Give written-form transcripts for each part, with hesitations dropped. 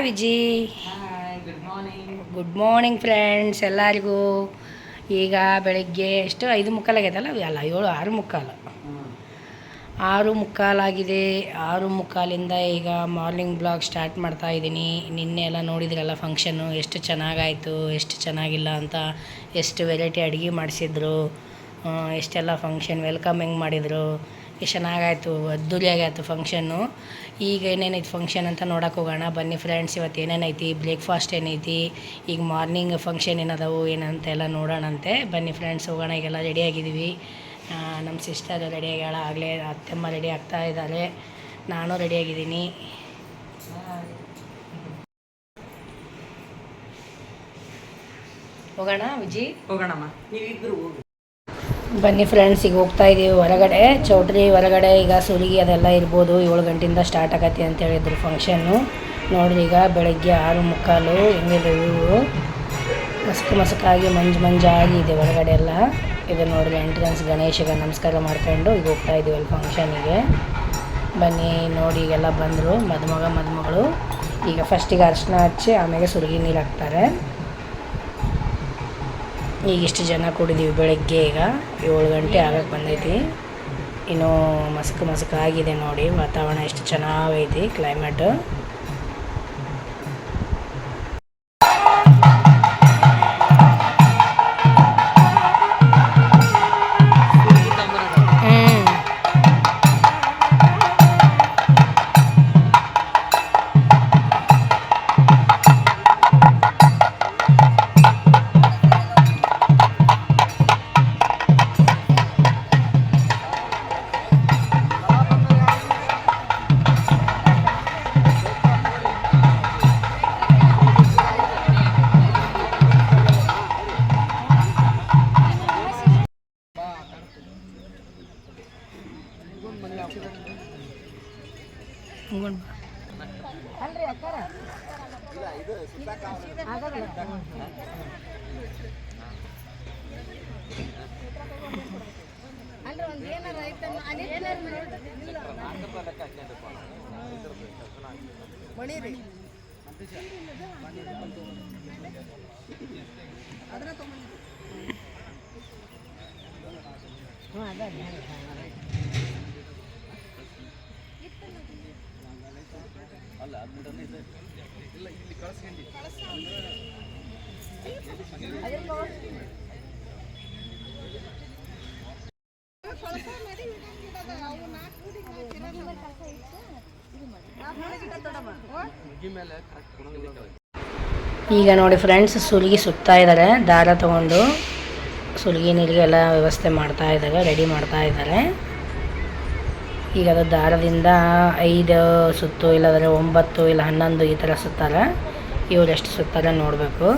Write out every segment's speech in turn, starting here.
Viji. Good morning friends ಎಲ್ಲರಿಗೂ. ಈಗ ಬೆಳಗ್ಗೆ ಎಷ್ಟು 5:15 ಆಗೈತಲ್ಲ, ಅಲ್ಲ 6:15. 6:15 6:15 ಈಗ ಮಾರ್ನಿಂಗ್ ಬ್ಲಾಗ್ ಸ್ಟಾರ್ಟ್ ಮಾಡ್ತಾ ಇದ್ದೀನಿ. ನಿನ್ನೆ ಎಲ್ಲ ನೋಡಿದ್ರಲ್ಲ ಫಂಕ್ಷನ್ನು, ಎಷ್ಟು ಚೆನ್ನಾಗಾಯಿತು ಎಷ್ಟು ಚೆನ್ನಾಗಿಲ್ಲ ಅಂತ. ಎಷ್ಟು ವೆರೈಟಿ ಅಡುಗೆ ಮಾಡಿಸಿದ್ರು, ಎಷ್ಟೆಲ್ಲ ಫಂಕ್ಷನ್ ವೆಲ್ಕಮಿಂಗ್ ಮಾಡಿದರು, ಎಷ್ಟು ಚೆನ್ನಾಗಾಯಿತು, ಅದ್ದೂರಿಯಾಗಾಯಿತು ಫಂಕ್ಷನ್ನು. ಈಗ ಏನೇನೈತಿ ಫಂಕ್ಷನ್ ಅಂತ ನೋಡೋಕೆ ಹೋಗೋಣ ಬನ್ನಿ ಫ್ರೆಂಡ್ಸ್. ಇವತ್ತು ಏನೇನೈತಿ, ಬ್ರೇಕ್ಫಾಸ್ಟ್ ಏನೈತಿ, ಈಗ ಮಾರ್ನಿಂಗ್ ಫಂಕ್ಷನ್ ಏನದವು ಏನಂತೆಲ್ಲ ನೋಡೋಣಂತೆ. ಬನ್ನಿ ಫ್ರೆಂಡ್ಸ್ ಹೋಗೋಣ. ಈಗೆಲ್ಲ ರೆಡಿಯಾಗಿದ್ದೀವಿ. ನಮ್ಮ ಸಿಸ್ಟರ್ ರೆಡಿಯಾಗ್ಯಾಳ, ಆಗಲೇ ಅತ್ತೆಮ್ಮ ರೆಡಿ ಆಗ್ತಾ ಇದ್ದಾರೆ, ನಾನು ರೆಡಿಯಾಗಿದ್ದೀನಿ. ಹೋಗೋಣ ವಿಜಿ, ಹೋಗೋಣಮ್ಮ, ನೀವಿಬ್ಬರು ಹೋಗಿ. ಬನ್ನಿ ಫ್ರೆಂಡ್ಸ್, ಈಗ ಹೋಗ್ತಾ ಇದ್ದೀವಿ ಹೊರಗಡೆ, ಚೌಟ್ರಿ ಹೊರಗಡೆ. ಈಗ ಸುಲಿಗೆ ಅದೆಲ್ಲ ಇರ್ಬೋದು, 7 ಗಂಟೆಯಿಂದ ಸ್ಟಾರ್ಟ್ ಆಗತ್ತೆ ಅಂತ ಹೇಳಿದ್ರು ಫಂಕ್ಷನ್ನು. ನೋಡಿರಿ ಈಗ ಬೆಳಗ್ಗೆ 6:15 ಹೆಂಗಿದೆ ವ್ಯೂ. ಮಸ್ಕಾಗಿ ಮಂಜಾಗಿ ಇದೆ ಹೊರಗಡೆ ಎಲ್ಲ. ಇದು ನೋಡಿರಿ ಎಂಟ್ರೆನ್ಸ್. ಗಣೇಶಗೆ ನಮಸ್ಕಾರ ಮಾಡ್ಕೊಂಡು ಈಗ ಹೋಗ್ತಾ ಇದ್ದೀವಿ ಅಲ್ಲಿ ಫಂಕ್ಷನಿಗೆ. ಬನ್ನಿ ನೋಡಿ, ಈಗೆಲ್ಲ ಬಂದರು ಮದುಮಗಳು. ಈಗ ಫಸ್ಟಿಗೆ ಅರಿಶಿನ ಹಚ್ಚಿ ಆಮೇಲೆ ಸುಲಿಗೆ ನೀರು ಹಾಕ್ತಾರೆ. ಈಗ ಇಷ್ಟು ಜನ ಕೂಡಿದ್ದೀವಿ ಬೆಳಗ್ಗೆ. ಈಗ 7 ಗಂಟೆ ಆಗಕ್ಕೆ ಬಂದೈತಿ. ಇನ್ನೂ ಮಸ್ಕಾಗಿದೆ ನೋಡಿ, ವಾತಾವರಣ ಎಷ್ಟು ಚೆನ್ನಾಗೈತಿ ಕ್ಲೈಮೇಟು. ಈಗ ನೋಡಿ ಫ್ರೆಂಡ್ಸ್, ಸುಲಿಗೆ ಸುತ್ತಾ ಇದ್ದಾರೆ. ದಾರ ತಗೊಂಡು ಸುಲಿಗೆ ನೀರಿಗೆಲ್ಲ ವ್ಯವಸ್ಥೆ ಮಾಡ್ತಾ ಇದ್ದಾರೆ, ರೆಡಿ ಮಾಡ್ತಾ ಇದ್ದಾರೆ. ಈಗ ಅದು ದಾರದಿಂದ 5 ಸುತ್ತು, ಇಲ್ಲಾಂದರೆ 9 ಇಲ್ಲ 11 ಈ ಥರ ಸುತ್ತಾರೆ. ಇವ್ರು ಎಷ್ಟು ಸುತ್ತಾರೆ ನೋಡಬೇಕು.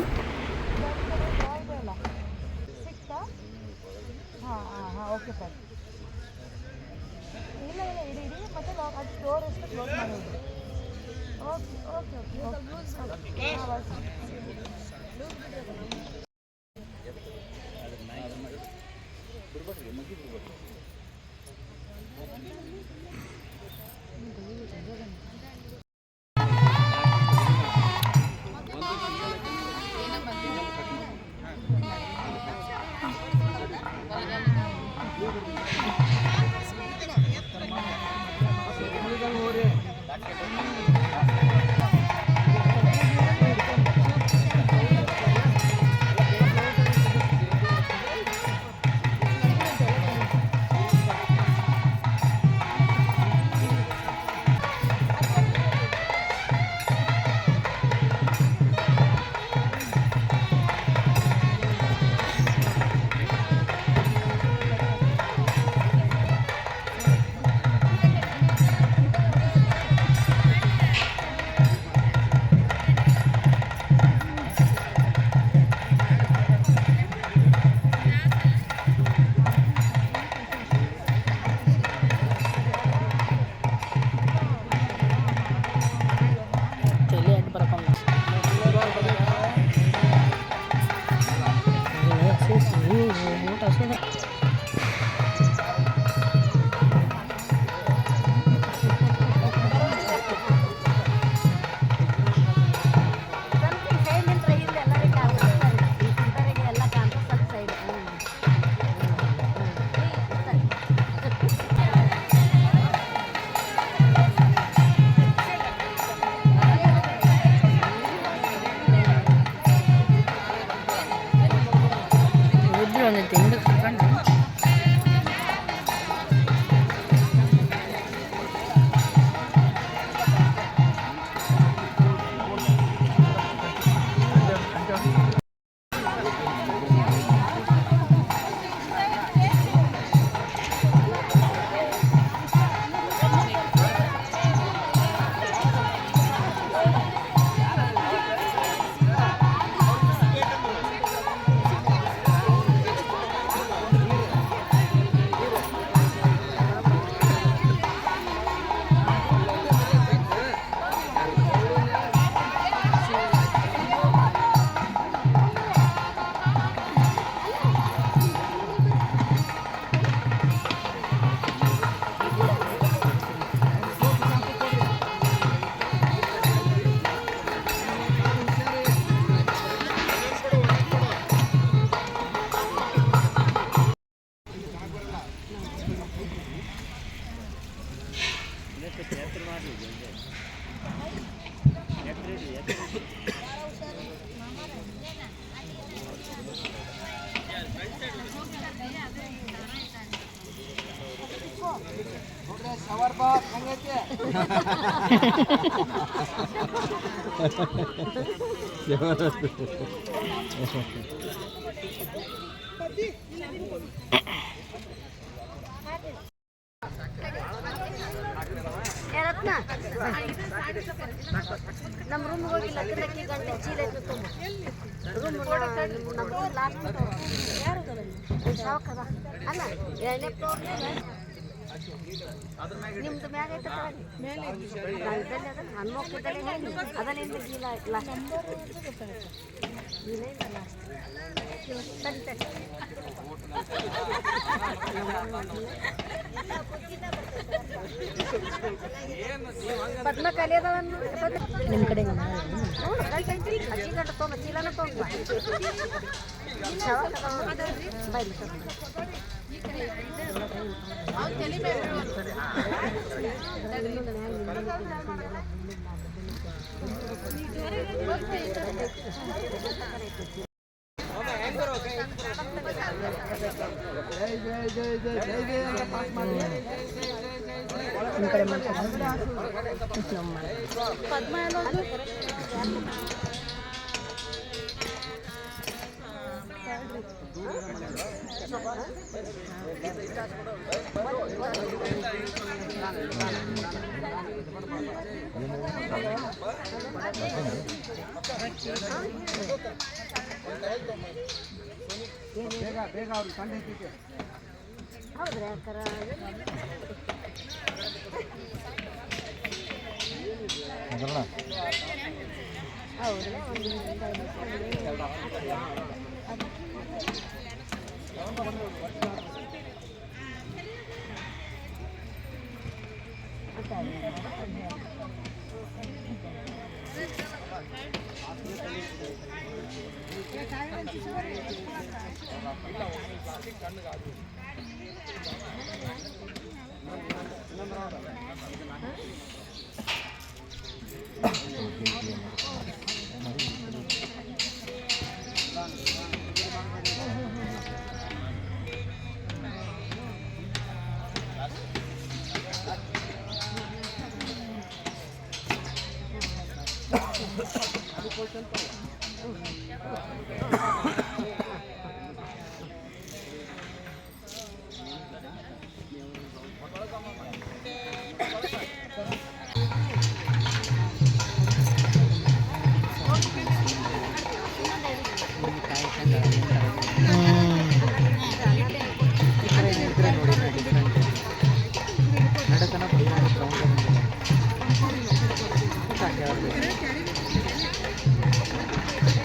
ರತ್ನ ನಮ್ಮ ರೂಮ್ಗೆ ಹೋಗಿಲ್ಲ ತಿನ್ನಕ್ಕೆ ಗಂಟೆ ಚೀಲ ಇತ್ತು ತುಂಬ ರೂಮ್ ನಮ್ಮ ಲಾಸ್ಟ್ ಸಾವಕದ ಅಲ್ಲ ಎರಡನೇ ಫ್ಲೋರ್ ನಿಮ್ದು ಮ್ಯಾಗ ಐತೆ ಮೇಲೆ ಇದ್ದಲ್ಲಿ ಅದ ಹನ್ಮಕ್ಕಿದ್ದಲ್ಲಿ ಅದರಿಂದ ಗೀಲ ಲಾಸ್ಟ್ ಗೀಲ ಇಲ್ಲ ಲಾಸ್ಟ್ ಸರಿ ಸರಿ ಪದ್ಮ ಕಲಿಯದವನ್ನು ನಿಮ್ಮ ಕಡೆ ಅಜ್ಜಿ ಗಂಟೆ ತೊಗೊಂಬ ಚೀಲನ ತೊಗೊಂಬ ಬೈಲಿ ನಿಮ್ಮ ಕಡೆ ಪದ್ಮ ಹೌದ್ರಿ ಯಾಕಾರ ಹೌದು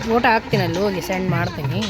ಫೋಟೋ ಹಾಕ್ತೀನಿ ಅಲ್ಲಿ ಹೋಗಿ ಸೆಂಡ್ ಮಾಡ್ತೀನಿ.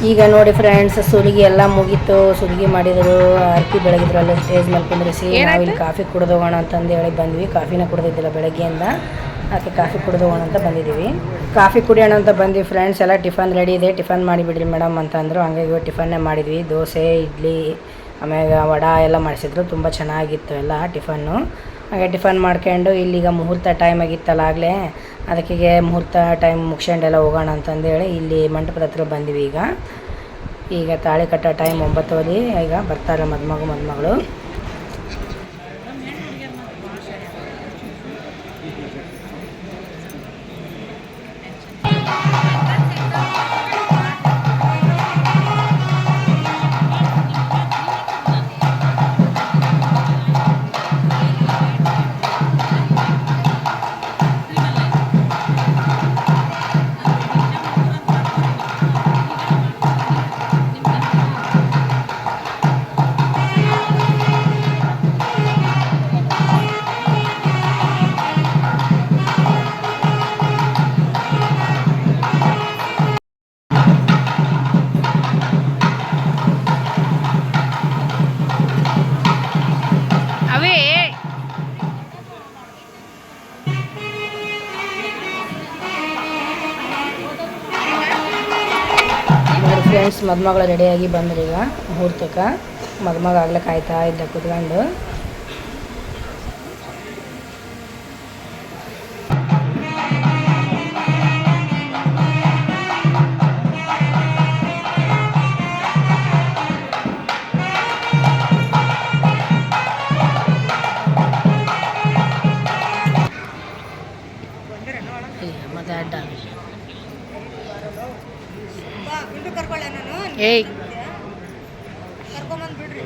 ಈಗ ನೋಡಿ ಫ್ರೆಂಡ್ಸ್, ಸುಲಿಗೆ ಎಲ್ಲ ಮುಗೀತು. ಸುಲಿಗೆ ಮಾಡಿದರು, ಆರತಿ ಬೆಳಗಿದ್ರು, ಅಲ್ಲಿ ಸ್ಟೇಜ್ ಮೇಲೆ ಕುಂದ್ರಿಸಿ ನಾವಿಲ್ಲಿ ಕಾಫಿ ಕುಡಿದು ಹೋಗೋಣ ಅಂತಂದು ಹೇಳಿ ಬಂದ್ವಿ. ಕಾಫಿನ ಕುಡಿದಿದ್ದಿಲ್ಲ ಬೆಳಗ್ಗೆಯಿಂದ, ಅದಕ್ಕೆ ಕಾಫಿ ಕುಡಿದು ಹೋಗೋಣ ಅಂತ ಬಂದಿದ್ದೀವಿ. ಕಾಫಿ ಕುಡಿಯೋಣ ಅಂತ ಬಂದ್ವಿ ಫ್ರೆಂಡ್ಸ್. ಎಲ್ಲ ಟಿಫನ್ ರೆಡಿ ಇದೆ, ಟಿಫನ್ ಮಾಡಿಬಿಡ್ರಿ ಮೇಡಮ್ ಅಂತಂದರು. ಹಂಗಾಗಿ ಟಿಫನ್ನೇ ಮಾಡಿದ್ವಿ. ದೋಸೆ, ಇಡ್ಲಿ, ಆಮೇಲೆ ವಡ ಎಲ್ಲ ಮಾಡಿಸಿದ್ರು. ತುಂಬ ಚೆನ್ನಾಗಿತ್ತು ಎಲ್ಲ ಟಿಫನ್ನು. ಹಾಗೆ ಟಿಫನ್ ಮಾಡ್ಕೊಂಡು ಇಲ್ಲಿಗ ಮುಹೂರ್ತ ಟೈಮ್ ಆಗಿತ್ತಲ್ಲ ಆಗಲೇ, ಅದಕ್ಕೆ ಮುಹೂರ್ತ ಟೈಮ್ ಮುಗಿಸ್ಕೊಂಡೆಲ್ಲ ಹೋಗೋಣ ಅಂತಂದೇಳಿ ಇಲ್ಲಿ ಮಂಟಪದ ಹತ್ರ ಬಂದ್ವಿ. ಈಗ ತಾಳಿ ಕಟ್ಟೋ ಟೈಮ್ 9 ಈಗ ಬರ್ತಾರೆ ಮದುಮಗಳು. ಫ್ರೆಂಡ್ಸ್, ಮದುಮಗಳು ರೆಡಿಯಾಗಿ ಬಂದ್ರಿ. ಈಗ ಮುಹೂರ್ತಕ್ಕೆ ಮದುಮಗ ಆಗ್ಲೇ ಕಾಯ್ತಾ ಇದ್ದ ಕೂತ್ಕೊಂಡು. ಮತ್ತೆ ಅಡ್ಡ ಏಯ್ ಕರ್ಕೊಂಬಂದ್ಬಿಡ್ರಿ.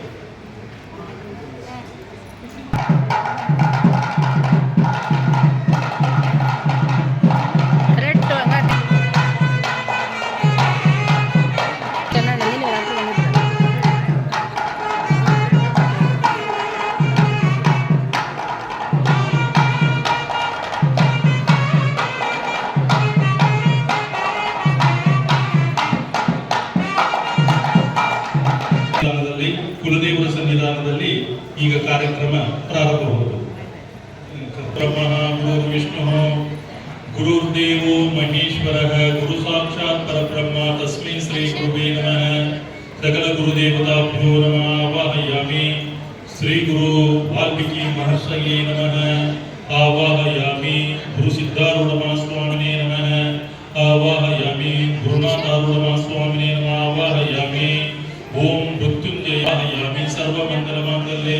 ಕುಲದೇವರ ಸನ್ನಿಧಾನದಲ್ಲಿ ಈಗ ಕಾರ್ಯಕ್ರಮ ಪ್ರಾರಂಭವಾಗುವುದು. ಬ್ರಹ್ಮ ಗುರು ವಿಷ್ಣು ಗುರುರ್ದೇವೋ ಮಹೇಶ್ವರ ಗುರು ಸಾಕ್ಷಾತ್ ಪರಬ್ರಹ್ಮ ತಸ್ಮೈ ಶ್ರೀ ಗುರುವೇ ನಮಃ. ಸಕಲ ಗುರುದೇವತಾಭ್ಯೋ ನಮಃ. ಆವಾಹಯಾಮಿ. ಶ್ರೀ ಗುರು ವಾಲ್ಮೀಕಿ ಮಹರ್ಷಯೇ ನಮಃ. ಆವಾಹಯಾಮಿ. ಗುರು ಸಿದ್ಧಾರೂಢ ಸ್ವಾಮಿನೇ ನಮಃ. ಆವಾಹಯಾಮಿ. ಗುರುನಾಥಾರೂಢ ಸ್ವಾಮಿನೇ ನಮಃ. ಆವಾಹಯಾಮಿ. ಓಂ ಮೃತ್ಯುಂಜಯಾಮಿ. ಸರ್ವಮಂಗಲ ಮಾಂಗಲ್ಯೆ.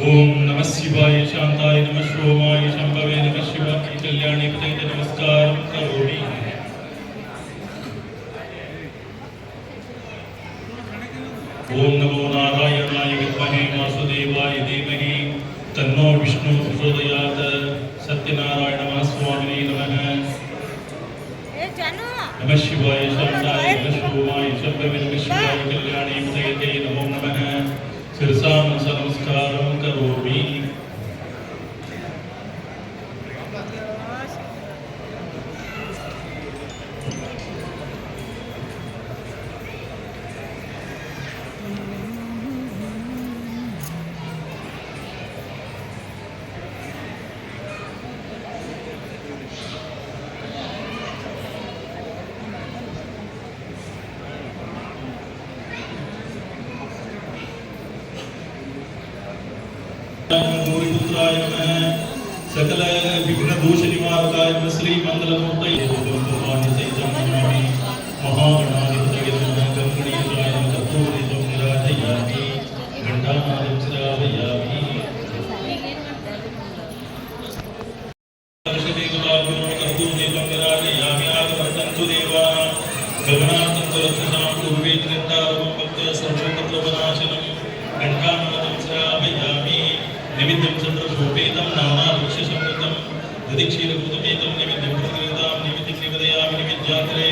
ಓಂ ನಮಃ ಶಿವಾಯ ಶಾಂತಾಯ ನಮಃ ಶಿವಾಯ ಶಂಭವೇ ನಮಃ ಶಿವಾಯ ಕಲ್ಯಾಣಿ ಪತೈತೆ ನಮಸ್ಕಾರಂ ಕರೋಮಿ. ಓಂ ನಮೋ ನಾರಾಯಣಾಯ ವಿದ್ಮಹೇ ವಾಸುದೇವಾಯ ಧೀಮಹಿ ತನ್ನೋ ವಿಷ್ಣು ಪ್ರಚೋದಯಾತ್. ಸತ್ಯನಾರಾಯಣ ಮಹಾಸ್ವಾಮಿನೇ ನಮಃ. ನಮಃ ಶಿವಾಯ ಶಾಂತಾಯ ನಮಃ ಶಿವಾಯ ಶಂಭವೇ ನಮಃ ಶಿವಾಯ ಕಲ್ಯಾಣಿ ಪತೈತೆ ನಮೋ ನಮಃ. ಶಿರಸಾ ಮನಸಾ ನಮಸ್ಕಾರಂ ಕರೋಮಿ. गौरीपुत्राय नमः. सकल विघ्न दोष निवारकाय नमः. श्री मंगलमूर्तये नमामि. महागणाधिपतये नमः. गणगणेशाय नमः. कर्पूरदीपं निराजयामि. घण्टानादं श्रावयामि. सर्वदेवताभ्यो नमः. कर्पूरदीपं निराजयामि. आगमन्तु देवाः गगनार्थं तुरक्षसां पूर्वे त्रिन्दारमं भक्त्या सर्वोपद्रवनाशनं. घण्टानादं श्रावयामि. निमित्तं चन्द्रशोपेतं नानावृक्षसंयुतं दधिक्षीरभूतमेतं निमित्तं प्रकृतां निमित्तं निवेदयामि. निवेद्याग्रे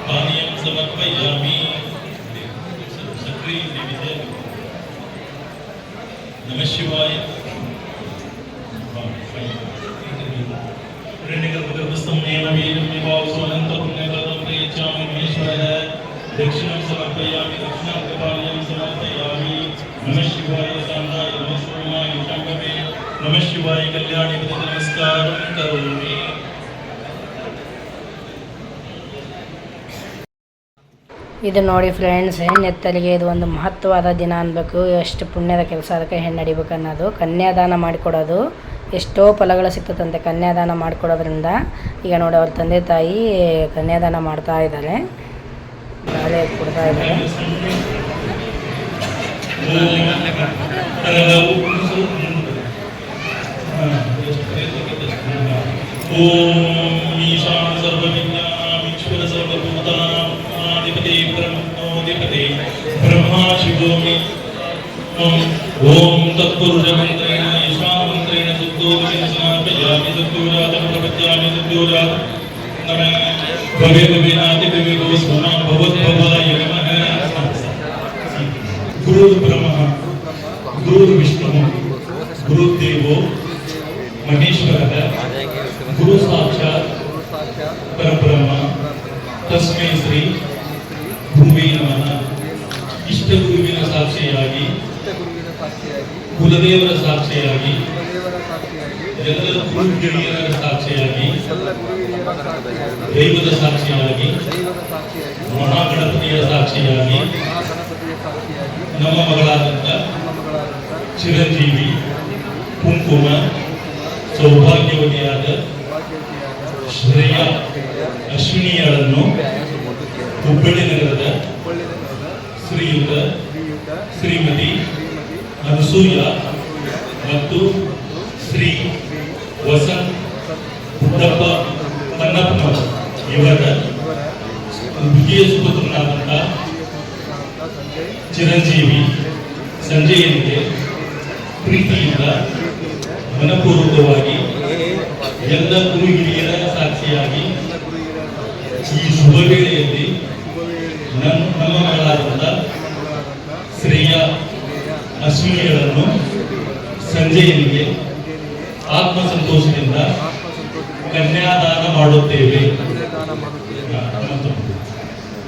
पानीयं समर्पयामि. सक्रिय निवेदयामि. नमः शिवाय. दक्षिणं समर्पयामि दक्षिणाग्रपाल्यं समर्पयामि नमः शिवाय साम्राय नमः सोमाय शंभवे नमः शिवाय कल्याणी पदे नमस्कारं करोमि। ಇದು ನೋಡಿ ಫ್ರೆಂಡ್ಸ್, ಹೆಣ್ಣೆತ್ತಲಿಗೆ ಇದು ಒಂದು ಮಹತ್ವವಾದ ದಿನ ಅನ್ಬೇಕು. ಎಷ್ಟು ಪುಣ್ಯದ ಕೆಲಸ, ಅದಕ್ಕೆ ಹೆಣ್ಣು ನಡಿಬೇಕು ಅನ್ನೋದು. ಕನ್ಯಾದಾನ ಮಾಡಿಕೊಡೋದು ಎಷ್ಟೋ ಫಲಗಳು ಸಿಗ್ತದಂತೆ ಕನ್ಯಾದಾನ ಮಾಡಿಕೊಡೋದ್ರಿಂದ. ಈಗ ನೋಡಿ ಅವ್ರ ತಂದೆ ತಾಯಿ ಕನ್ಯಾದಾನ ಮಾಡ್ತಾ ಇದ್ದಾರೆ, ಬಾಳೆ ಕೊಡ್ತಾ ಇದ್ದಾರೆ. ಓಂ ಈಶಾನ ಸರ್ವವಿಜ್ಞಾನೀಶ್ವರ ಸರ್ವಭೂತಾನಾಂ ಆದಿಪತಿ ಬ್ರಹ್ಮೋದಿಪತಿ ಬ್ರಹ್ಮ ಶಿವೋಮಿ ಓಂ ತತ್ಪುರುಷ ಮಂತ್ರೇಣ ಈಶಾನ ಮಂತ್ರೇಣ ಶುದ್ಧೋದಕೇನ ಸಮರ್ಪಯಾಮಿ ಶುದ್ಧೋಜಾತಂ ಪ್ರಪದ್ಯಾಮಿ ಶುದ್ಧೋಜಾತ ನಮಃ ಭವೆ ಭವೇನಾತಿ ಭವೆ ಭವ ಸ್ವಮ ಭವದ್ಭವಾಯ ನಮಃ. ಗುರು ಬ್ರಹ್ಮ ಗುರು ವಿಷ್ಣು ಗುರುದೇವೋ ಮಹೇಶ್ವರಃ ಗುರು ಸಾಕ್ಷಾತ್ ಪರಬ್ರಹ್ಮ ತಸ್ಮೈ ಶ್ರೀ ಭೂಮಿ ನಮಃ. ಇಷ್ಟ ಗುರುವಿನ ಸಾಕ್ಷಿಯಾಗಿ ಕುಲದೇವರ ಸಾಕ್ಷಿಯಾಗಿ ಎಲ್ಲ ಗುರು ಹಿರಿಯರ ಸಾಕ್ಷಿಯಾಗಿ ದೈವದ ಸಾಕ್ಷಿಯಾಗಿ ಮಹಾಗಣಪತಿಯ ಸಾಕ್ಷಿಯಾಗಿ ನಮ್ಮ ಮಗಳಾದಂಥ ಚಿರಂಜೀವಿ ಕುಂಕುಮ ಸೌಭಾಗ್ಯವತಿಯಾದ ಶ್ರೇಯ ಅಶ್ವಿನಿಯರನ್ನು ಹುಬ್ಬಳ್ಳಿ ನಗರದ ಶ್ರೀಯುತ ಶ್ರೀಮತಿ ಅನಸೂಯ ಮತ್ತು ಶ್ರೀ ವಸಂತ್ ಹುಟ್ಟಪ್ಪ ಕನ್ನಪ್ಪನವರು ಇವರ ವಿಜಯ ಸುಪುತ್ರನಾದಂಥ ಚಿರಂಜೀವಿ ಸಂಜಯನಿಗೆ ಪ್ರೀತಿಯಿಂದ ಮನಪೂರ್ವಕವಾಗಿ ಎಲ್ಲ ಗುರು ಹಿರಿಯರ ಸಾಕ್ಷಿಯಾಗಿ ಈ ಶುಭ ವೇಳೆಯಲ್ಲಿ ನಮ್ಮ ಮಗಳಾದಂಥ ಶ್ರೇಯ ಅಶ್ವಿನಿಗಳನ್ನು ಸಂಜಯನಿಗೆ ಆತ್ಮಸಂತೋಷದಿಂದ ಕನ್ಯಾದಾನ ಮಾಡುತ್ತೇವೆ.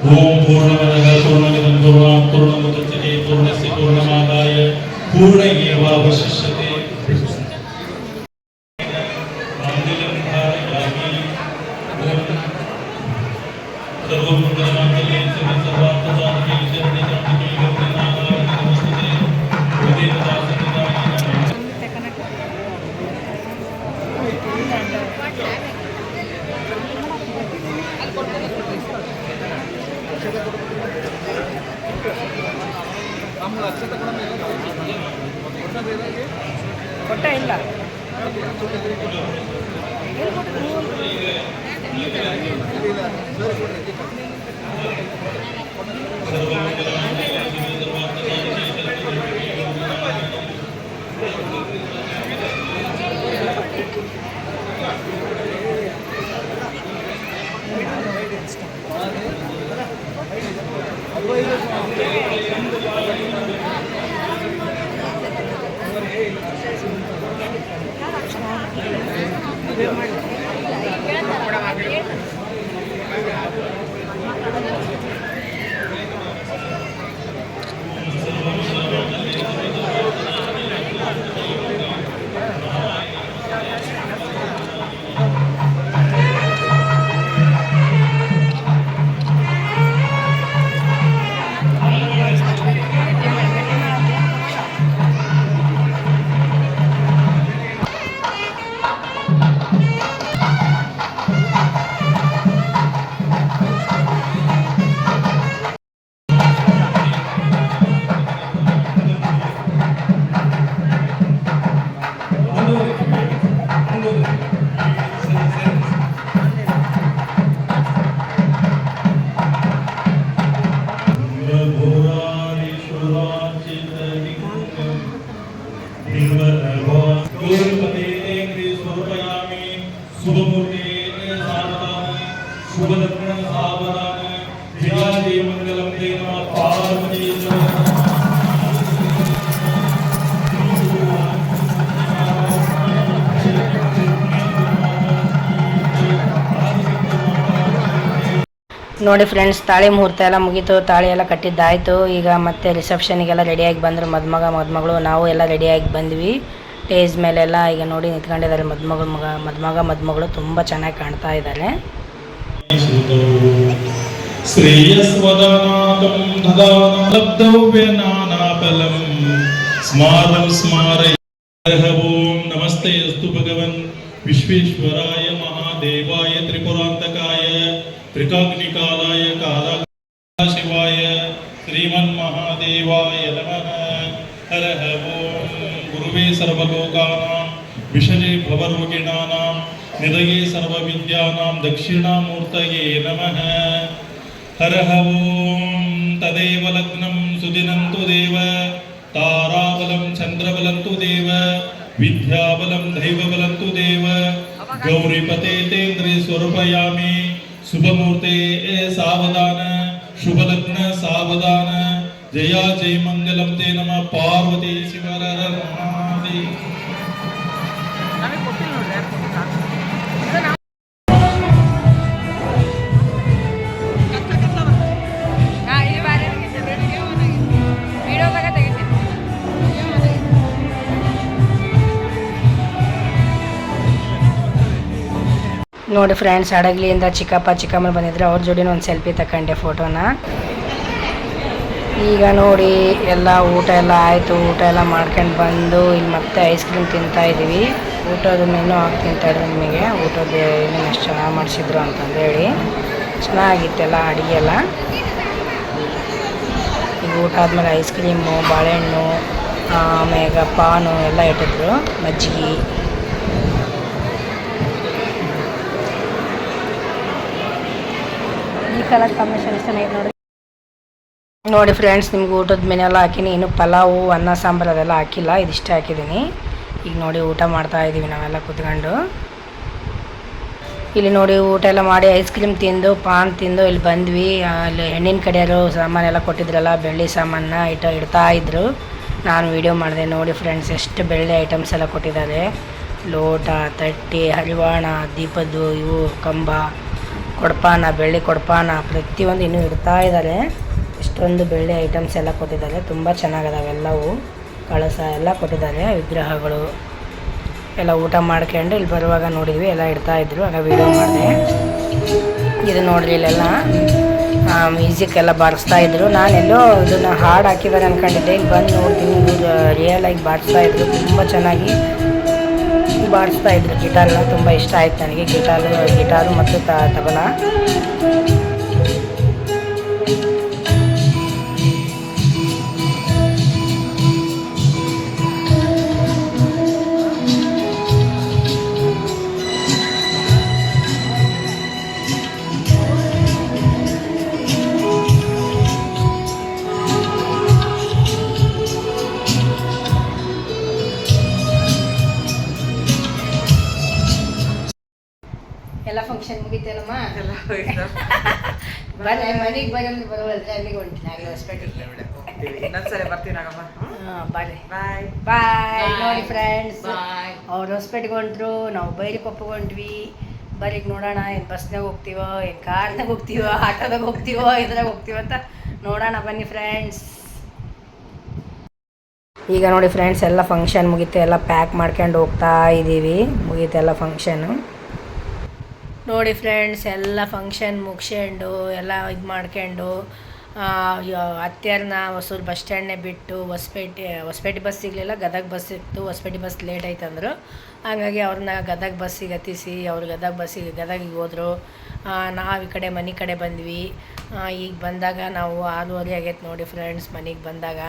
ಓಂ ಪೂರ್ಣಮದಃ ಪೂರ್ಣಮಿದಂ ಪೂರ್ಣಮುದಚ್ಯತೆ ಪೂರ್ಣಸ್ಯ ಪೂರ್ಣಮಾದಾಯ ಪೂರ್ಣಮೇವಾವಶಿಷ್ಯತೆ. ಕೊಟ್ಟ ಇಲ್ಲ पार्वती ನೋಡಿ ಫ್ರೆಂಡ್ಸ್, ತಾಳಿ ಮುಹೂರ್ತ ಎಲ್ಲ ಮುಗೀತು, ತಾಳಿ ಎಲ್ಲ ಕಟ್ಟಿದ್ದಾಯಿತು. ಈಗ ಮತ್ತೆ ರಿಸೆಪ್ಷನಿಗೆಲ್ಲ ರೆಡಿಯಾಗಿ ಬಂದರು ಮದುಮಗಳು. ನಾವು ಎಲ್ಲ ರೆಡಿಯಾಗಿ ಬಂದ್ವಿ ಸ್ಟೇಜ್ ಮೇಲೆಲ್ಲ. ಈಗ ನೋಡಿ ನಿಂತ್ಕೊಂಡಿದ್ದಾರೆ ಮದುಮಗಳು ತುಂಬ ಚೆನ್ನಾಗಿ ಕಾಣ್ತಾ ಇದ್ದಾರೆ. ಶ್ರೇಯಸ್ವದಾನಾಕಂ ದದಾನಲಬ್ಧವ್ಯನಾನಾಫಲಂ ಸ್ಮಾರಂ ಸ್ಮಾರಯ. ಓಂ ನಮಸ್ತೆ ಅಸ್ತು ಭಗವನ್ ವಿಶ್ವೇಶ್ವರಾಯ ಮಹಾದೇವಾಯ ತ್ರಿಪುರಾಂತಕಾಯ ತ್ರಿಕಾಗ್ನಿಕಾಲಾಯ ಕಾಲಾಶಿವಾಯ ಶ್ರೀಮನ್ಮಹಾದೇವಾಯ ನಮಃ. ಹರಃ ಓಂ ಗುರುವೇ ಸರ್ವಲೋಕಾನಾಂ ವಿಷಜೇ ಭವರೋಗಿಣಾನಾಂ ನಿಧಯೇ ಸರ್ವವಿದ್ಯಾನಾಂ ದಕ್ಷಿಣಾಮೂರ್ತಯೇ ನಮಃ. ಹರಃ ಓಂ ತದೇವ ಲಗ್ನಂ ಸುದಿನಂತು ದೇವ ತಾರಾಬಲಂ ಚಂದ್ರಬಲಂತು ದೇವ ವಿದ್ಯಾಬಲಂ ದೈವಬಲಂತು ದೇವ ಗೌರಿಪತೆ ತೇಂದ್ರೇ ಸ್ವರೂಪಯಾಮಿ ಶುಭಮೂರ್ತೆ ಸಾವಧಾನ ಶುಭಲಗ್ನ ಸಾವಧಾನ ಜಯ ಜಯ ಮಂಗಲಂ ತೇ ನಮಃ. ಪಾರ್ವತಿ ಶಿವರ ಮಹಾದೇವ. ನಮಗೆ ಕೊಟ್ಟಿಲ್ಲ ನೋಡ್ರಿ ಯಾರು ಕೊಟ್ಟಿಲ್ಲ. ನೋಡಿ ಫ್ರೆಂಡ್ಸ್, ಹಡಗಲಿಯಿಂದ ಚಿಕ್ಕಪ್ಪ ಚಿಕ್ಕಮ್ಮ ಬಂದಿದ್ರು, ಅವ್ರ ಜೋಡಿನ ಒಂದು ಸೆಲ್ಫಿ ತಗೊಂಡೆ ಫೋಟೋನ. ಈಗ ನೋಡಿ ಎಲ್ಲ ಊಟ ಎಲ್ಲ ಆಯಿತು. ಊಟ ಎಲ್ಲ ಮಾಡ್ಕೊಂಡು ಬಂದು ಇಲ್ಲಿ ಮತ್ತೆ ಐಸ್ ಕ್ರೀಮ್ ತಿಂತಾ ಇದ್ದೀವಿ. ಊಟದ ಮೆನು ಹಾಕಿ ತಿಂತಾ ಇದ್ರು ನಿಮಗೆ. ಊಟದ ಏನೇನು ಎಷ್ಟು ಚೆನ್ನಾಗಿ ಮಾಡಿಸಿದ್ರು ಅಂತಂದೇಳಿ ಚೆನ್ನಾಗಿತ್ತೆಲ್ಲ ಅಡುಗೆ ಎಲ್ಲ. ಈಗ ಊಟ ಆದಮೇಲೆ ಐಸ್ ಕ್ರೀಮು, ಬಾಳೆಹಣ್ಣು, ಆಮೇಲೆ ಪಾನು ಎಲ್ಲ ಇಟ್ಟಿದ್ರು, ಮಜ್ಜಿಗೆ. ಈ ಕಲರ್ ಕಾಂಬಿನೇಷನ್ ಚೆನ್ನಾಗಿದೆ ನೋಡಿ. ನೋಡಿ ಫ್ರೆಂಡ್ಸ್, ನಿಮ್ಗೆ ಊಟದ ಮೆನು ಎಲ್ಲ ಹಾಕಿನಿ. ಇನ್ನು ಪಲಾವು, ಅನ್ನ ಸಾಂಬಾರು ಅದೆಲ್ಲ ಹಾಕಿಲ್ಲ, ಇದಿಷ್ಟೇ ಹಾಕಿದ್ದೀನಿ. ಈಗ ನೋಡಿ ಊಟ ಮಾಡ್ತಾ ಇದ್ದೀವಿ ನಾವೆಲ್ಲ ಕೂತ್ಕೊಂಡು. ಇಲ್ಲಿ ನೋಡಿ ಊಟ ಎಲ್ಲ ಮಾಡಿ ಐಸ್ ಕ್ರೀಮ್ ತಿಂದು ಪಾನ್ ತಿಂದು ಇಲ್ಲಿ ಬಂದ್ವಿ. ಅಲ್ಲಿ ಹೆಣ್ಣಿನ ಕಡೆಯವರು ಸಾಮಾನೆಲ್ಲ ಕೊಟ್ಟಿದ್ರಲ್ಲ, ಬೆಳ್ಳಿ ಸಾಮಾನ ಇಡ್ತಾ ಇದ್ರು. ನಾನು ವೀಡಿಯೋ ಮಾಡಿದೆ. ನೋಡಿ ಫ್ರೆಂಡ್ಸ್, ಎಷ್ಟು ಬೆಳ್ಳಿ ಐಟಮ್ಸ್ ಎಲ್ಲ ಕೊಟ್ಟಿದ್ದಾರೆ. ಲೋಟ, ತಟ್ಟೆ, ಹರಿವಾಣ, ದೀಪದ್ದು ಇವು ಕಂಬ, ಕೊಡಪಾನ, ಬೆಳ್ಳಿ ಕೊಡಪಾನ, ಪ್ರತಿಯೊಂದು ಇನ್ನೂ ಇಡ್ತಾ ಇದ್ದಾರೆ. ಇಷ್ಟೊಂದು ಬೆಳ್ಳಿ ಐಟಮ್ಸ್ ಎಲ್ಲ ಕೊಟ್ಟಿದ್ದಾರೆ. ತುಂಬ ಚೆನ್ನಾಗದಾವೆಲ್ಲವು. ಕಳಸ ಎಲ್ಲ ಕೊಟ್ಟಿದ್ದಾರೆ, ವಿಗ್ರಹಗಳು ಎಲ್ಲ. ಊಟ ಮಾಡ್ಕೊಂಡು ಇಲ್ಲಿ ಬರುವಾಗ ನೋಡಿದ್ವಿ, ಎಲ್ಲ ಇಡ್ತಾಯಿದ್ರು, ಆಗ ವೀಡಿಯೋ ಮಾಡಿದೆ. ಇದು ನೋಡ್ರಿ, ಇಲ್ಲೆಲ್ಲ ಮ್ಯೂಸಿಕ್ ಎಲ್ಲ ಬಾರಿಸ್ತಾಯಿದ್ರು. ನಾನೆಲ್ಲೋ ಇದನ್ನು ಹಾಡು ಹಾಕಿದ್ದಾರೆ ಅಂದ್ಕೊಂಡಿದ್ದೆ. ಇಲ್ಲಿ ಬಂದು ನೋಡ್ತೀನಿ, ಇವರು ರಿಯಲಾಗಿ ಬಾರಿಸ್ತಾಯಿದ್ರು. ತುಂಬ ಚೆನ್ನಾಗಿ ಬಾರಿಸ್ತಾಯಿದ್ರು ಗಿಟಾರ್ನ. ತುಂಬ ಇಷ್ಟ ಆಯ್ತು ನನಗೆ ಗಿಟಾರು ಮತ್ತು ತಬಲ. ಎಲ್ಲ ಫಂಕ್ಷನ್ ಮುಗಿತೇನಮ್ಮ? ಬರ್ರಿ ಮನೆಗೆ ಬರೋದು ಬರೋಲ್ರಿ, ಅಲ್ಲಿಗೆ ಹೊಂಟಿನಿ ಆಗಲಿ ಹೊಸಪೇಟೆಗೆ. ಇನ್ನೊಂದ್ಸರಿ ಬರ್ತೀವಿ ನಾಗಮ್ಮ. ಬರ್ರಿ, ಬಾಯ್ ಬಾಯ್. ನೋಡಿ ಫ್ರೆಂಡ್ಸ್, ಅವ್ರು ಹೊಸಪೇಟೆಗೆ ಹೊಂಟ್ರು, ನಾವು ಬೈರಿಕೊಪ್ಪಗೆ ಹೊಂಟ್ವಿ. ಬರೀಗ ನೋಡೋಣ, ಏನು ಬಸ್ನಾಗ ಹೋಗ್ತೀವೋ, ಏನು ಕಾರ್ನಾಗ ಹೋಗ್ತೀವೋ, ಆಟೋದಾಗ ಹೋಗ್ತೀವೋ, ಇದ್ರಾಗ ಹೋಗ್ತೀವೋ ಅಂತ ನೋಡೋಣ. ಬನ್ನಿ ಫ್ರೆಂಡ್ಸ್. ಈಗ ನೋಡಿ ಫ್ರೆಂಡ್ಸ್, ಎಲ್ಲ ಫಂಕ್ಷನ್ ಮುಗೀತು, ಎಲ್ಲ ಪ್ಯಾಕ್ ಮಾಡ್ಕೊಂಡು ಹೋಗ್ತಾ ಇದ್ದೀವಿ. ಮುಗೀತೆಲ್ಲ ಫಂಕ್ಷನು. ನೋಡಿ ಫ್ರೆಂಡ್ಸ್, ಎಲ್ಲ ಫಂಕ್ಷನ್ ಮುಗಿಸ್ಕೊಂಡು ಎಲ್ಲ ಇದು ಮಾಡ್ಕೊಂಡು ಅತ್ತೆಯರನ್ನ ಹೊಸೂರು ಬಸ್ ಸ್ಟ್ಯಾಂಡ್ನೇ ಬಿಟ್ಟು ಹೊಸಪೇಟೆ ಬಸ್ ಸಿಗಲಿಲ್ಲ, ಗದಗ ಬಸ್ ಸಿಕ್ತು. ಹೊಸಪೇಟೆ ಬಸ್ ಲೇಟ್ ಆಯ್ತಂದ್ರು, ಹಾಗಾಗಿ ಅವ್ರನ್ನ ಗದಗ ಬಸ್ಸಿಗೆ ಹತ್ತಿಸಿ ಅವ್ರು ಗದಗಿಗೆ ಹೋದರು. ನಾವು ಈ ಕಡೆ ಮನೆ ಕಡೆ ಬಂದ್ವಿ. ಈಗ ಬಂದಾಗ ನಾವು 6:30 ಆಗೈತೆ ನೋಡಿ ಫ್ರೆಂಡ್ಸ್ ಮನೆಗೆ ಬಂದಾಗ.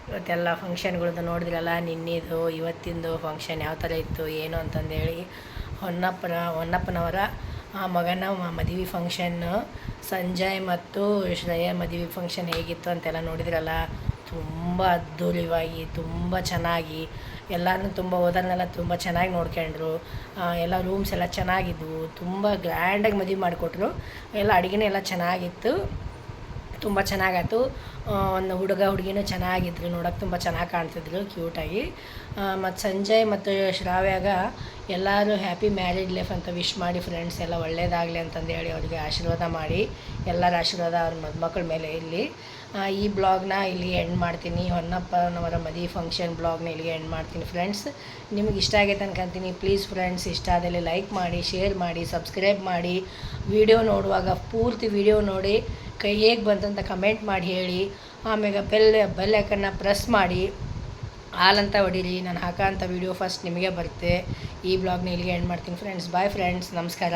ಇವತ್ತೆಲ್ಲ ಫಂಕ್ಷನ್ಗಳದ್ದು ನೋಡಿದ್ರಲ್ಲ, ನಿನ್ನೆದು ಇವತ್ತಿಂದು ಫಂಕ್ಷನ್ ಯಾವ ಥರ ಇತ್ತು ಏನು ಅಂತಂದೇಳಿ. ಹೊನ್ನಪ್ಪನವರ ಮಗನ ಮದುವೆ ಫಂಕ್ಷನ್ನು, ಸಂಜಯ್ ಮತ್ತು ಶ್ರೇಯ ಮದುವೆ ಫಂಕ್ಷನ್ ಹೇಗಿತ್ತು ಅಂತೆಲ್ಲ ನೋಡಿದ್ರಲ್ಲ. ತುಂಬ ಅದ್ಧೂರಿಯಾಗಿ, ತುಂಬ ಚೆನ್ನಾಗಿ ಎಲ್ಲರೂ ತುಂಬ ಹೋದರ್ನೆಲ್ಲ ತುಂಬ ಚೆನ್ನಾಗಿ ನೋಡ್ಕೊಂಡ್ರು. ಎಲ್ಲ ರೂಮ್ಸ್ ಎಲ್ಲ ಚೆನ್ನಾಗಿದ್ವು, ತುಂಬ ಗ್ರ್ಯಾಂಡಾಗಿ ಮದುವೆ ಮಾಡಿಕೊಟ್ರು. ಎಲ್ಲ ಅಡುಗೆನೇ ಎಲ್ಲ ಚೆನ್ನಾಗಿತ್ತು. ತುಂಬ ಚೆನ್ನಾಗಾಯ್ತು. ಒಂದು ಹುಡುಗ ಹುಡುಗಿನೂ ಚೆನ್ನಾಗಿದ್ರು, ನೋಡೋಕೆ ತುಂಬ ಚೆನ್ನಾಗಿ ಕಾಣ್ತಿದ್ರು ಕ್ಯೂಟಾಗಿ. ಮತ್ತು ಸಂಜಯ್ ಮತ್ತು ಶ್ರಾವ್ಯಾಗ ಎಲ್ಲರೂ ಹ್ಯಾಪಿ ಮ್ಯಾರಿಡ್ ಲೈಫ್ ಅಂತ ವಿಶ್ ಮಾಡಿ ಫ್ರೆಂಡ್ಸ್ ಎಲ್ಲ ಒಳ್ಳೇದಾಗಲಿ ಅಂತಂದೇಳಿ ಅವರಿಗೆ ಆಶೀರ್ವಾದ ಮಾಡಿ, ಎಲ್ಲರ ಆಶೀರ್ವಾದ ಅವ್ರ ಮದುಮಕ್ಕಳ ಮೇಲೆ ಇರಲಿ. ಈ ಬ್ಲಾಗ್ನ ಇಲ್ಲಿ ಎಂಡ್ ಮಾಡ್ತೀನಿ. ಹೊನ್ನಪ್ಪನವರ ಮದುವೆ ಫಂಕ್ಷನ್ ಬ್ಲಾಗ್ನ ಇಲ್ಲಿಗೆ ಎಂಡ್ ಮಾಡ್ತೀನಿ ಫ್ರೆಂಡ್ಸ್. ನಿಮಗೆ ಇಷ್ಟ ಆಗೈತೆ ಅನ್ಕೊಂತೀನಿ. ಪ್ಲೀಸ್ ಫ್ರೆಂಡ್ಸ್, ಇಷ್ಟ ಆದಲ್ಲಿ ಲೈಕ್ ಮಾಡಿ, ಶೇರ್ ಮಾಡಿ, ಸಬ್ಸ್ಕ್ರೈಬ್ ಮಾಡಿ. ವಿಡಿಯೋ ನೋಡುವಾಗ ಪೂರ್ತಿ ವಿಡಿಯೋ ನೋಡಿ ಕೈ ಹೇಗೆ ಬಂತಂತ ಕಮೆಂಟ್ ಮಾಡಿ ಹೇಳಿ. ಆಮೇಲೆ ಬೆಲ್ ಐಕನ್ನ ಪ್ರೆಸ್ ಮಾಡಿ ಆಲ್ ಅಂತ ಹೊಡೀರಿ. ನಾನು ಹಾಕೋಂಥ ವಿಡಿಯೋ ಫಸ್ಟ್ ನಿಮಗೆ ಬರುತ್ತೆ. ಈ ಬ್ಲಾಗ್ನ ಇಲ್ಲಿಗೆ ಎಂಡ್ ಮಾಡ್ತೀನಿ ಫ್ರೆಂಡ್ಸ್. ಬಾಯ್ ಫ್ರೆಂಡ್ಸ್, ನಮಸ್ಕಾರ.